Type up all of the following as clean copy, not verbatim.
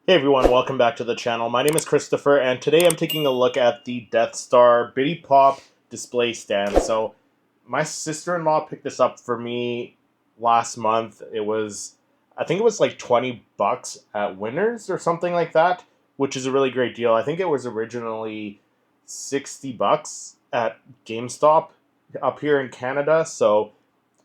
Hey everyone, welcome back to the channel. My name is Christopher, and today I'm taking a look at the Deathstar Bitty Pop display stand. So, my sister-in-law picked this up for me last month. I think it was like 20 bucks at Winners or something like that, which is a really great deal. I think it was originally 60 bucks at GameStop up here in Canada, so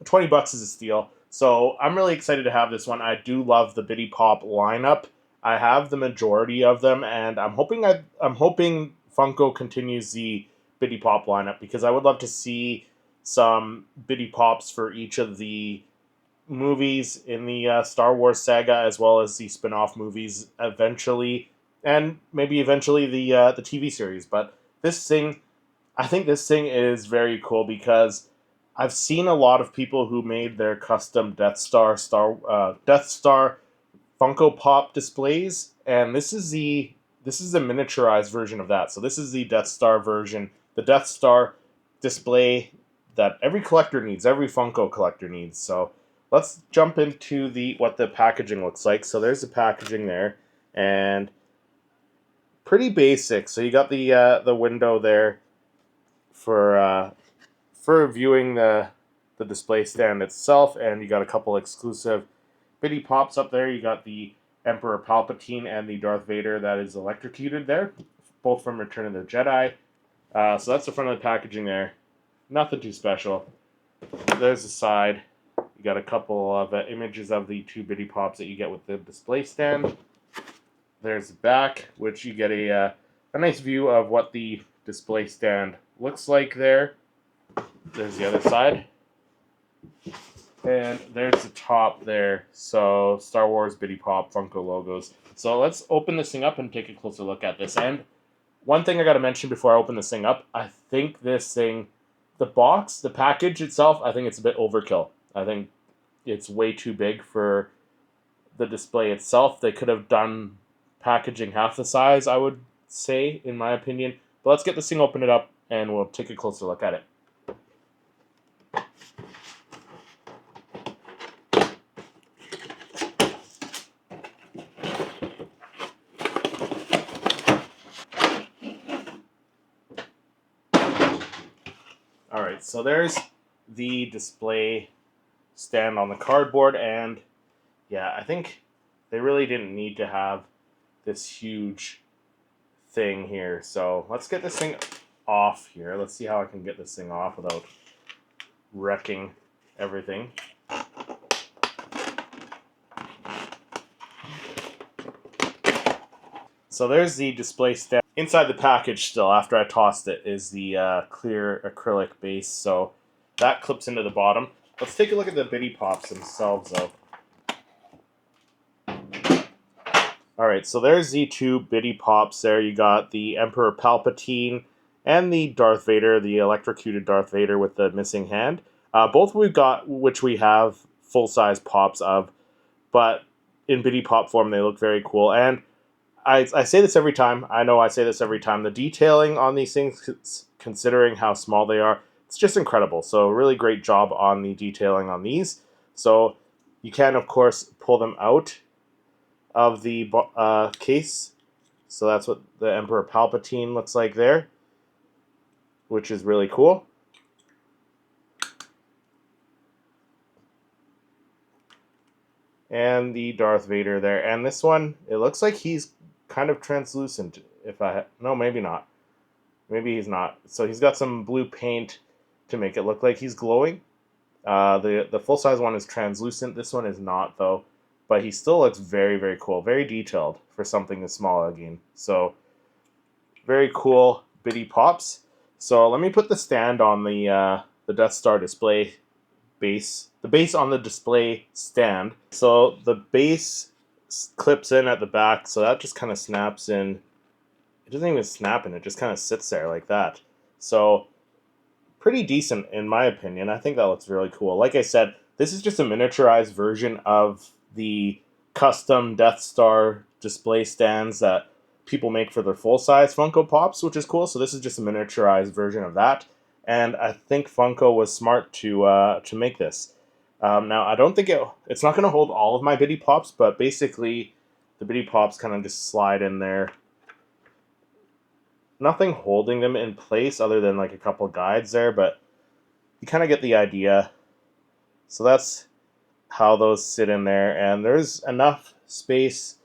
20 bucks is a steal. So I'm really excited to have this one. I do love the Bitty Pop lineup. I have the majority of them, and I'm hoping Funko continues the Bitty Pop lineup because I would love to see some Bitty Pops for each of the movies in the Star Wars saga, as well as the spin-off movies eventually, and maybe eventually the TV series. But this thing, I think this thing is very cool because I've seen a lot of people who made their custom Death Star Funko Pop displays, and this is a miniaturized version of that. So this is the Death Star version, the Death Star display that every collector needs, every Funko collector needs. So let's jump into the what the packaging looks like. So there's the packaging there, and pretty basic. So you got the window there for viewing the display stand itself, and you got a couple exclusive Bitty Pops up there. You got the Emperor Palpatine and the Darth Vader that is electrocuted there, both from Return of the Jedi. So that's the front of the packaging there. Nothing too special. There's the side. You got a couple of images of the two Bitty Pops that you get with the display stand. There's the back, which you get a nice view of what the display stand looks like there. There's the other side. And there's the top there. So, Star Wars Bitty Pop Funko logos. So, let's open this thing up and take a closer look at this. And one thing I got to mention before I open this thing up, I think this thing, the box, the package itself, I think it's a bit overkill. I think it's way too big for the display itself. They could have done packaging half the size, I would say, in my opinion. But let's get this thing, open it up, and we'll take a closer look at it. Alright, so there's the display stand on the cardboard, and yeah, I think they really didn't need to have this huge thing here. So let's get this thing off here. Let's see how I can get this thing off without wrecking everything. So there's the display stand. Inside the package still, after I tossed it, is the clear acrylic base. So that clips into the bottom. Let's take a look at the Bitty Pops themselves, though. Alright, so there's the two Bitty Pops there. You got the Emperor Palpatine and the Darth Vader, the electrocuted Darth Vader with the missing hand. Both we've got, which we have full-size pops of, but in Bitty Pop form, they look very cool. And I say this every time. I know I say this every time. The detailing on these things, considering how small they are, it's just incredible. So really great job on the detailing on these. So you can, of course, pull them out of the case. So that's what the Emperor Palpatine looks like there, which is really cool. And the Darth Vader there. And this one, it looks like he's kind of translucent. No, maybe not. Maybe he's not. So he's got some blue paint to make it look like he's glowing. The full-size one is translucent. This one is not, though. But he still looks very, very cool. Very detailed for something this small again. So, very cool Bitty Pops. So, let me put the stand on the Death Star display base. The base on the display stand. So, the base clips in at the back. So, that just kind of snaps in. It doesn't even snap in. It just kind of sits there like that. So, pretty decent in my opinion. I think that looks really cool. Like I said, this is just a miniaturized version of the custom Death Star display stands that people make for their full-size Funko Pops, which is cool. So this is just a miniaturized version of that, and I think Funko was smart to make this. Now, I don't think it's not going to hold all of my Bitty Pops, but basically The Bitty Pops kind of just slide in there. Nothing holding them in place other than like a couple guides there, but you kind of get the idea. So that's how those sit in there, and there's enough space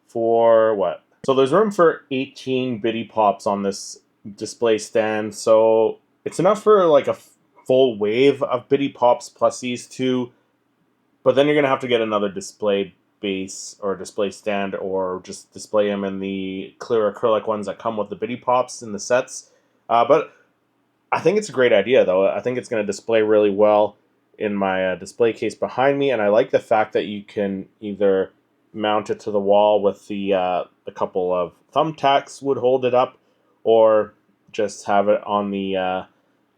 for what? So there's room for 18 Bitty Pops on this display stand, so it's enough for like a full wave of Bitty Pops plus these two, but then you're going to have to get another display base or display stand, or just display them in the clear acrylic ones that come with the Bitty Pops in the sets. But I think it's a great idea, though. I think it's going to display really well in my display case behind me, and I like the fact that you can either mount it to the wall with a couple of thumbtacks would hold it up, or just have it on the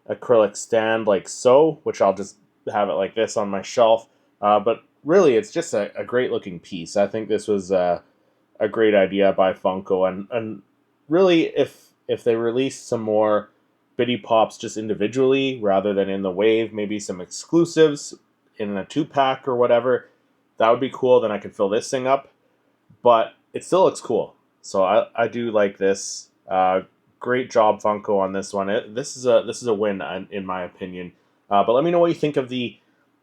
acrylic stand like so, which I'll just have it like this on my shelf. But really, it's just a great looking piece. I think this was a great idea by Funko, and really, if they release some more Bitty Pops just individually rather than in the wave, maybe some exclusives in a 2-pack or whatever, that would be cool. Then I could fill this thing up, but it still looks cool. So I do like this. Great job, Funko, on this one. This is a win in my opinion. But let me know what you think of the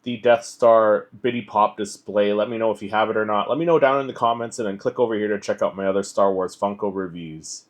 Deathstar Bitty Pop display. Let me know if you have it or not. Let me know down in the comments, and then click over here to check out my other Star Wars Funko reviews.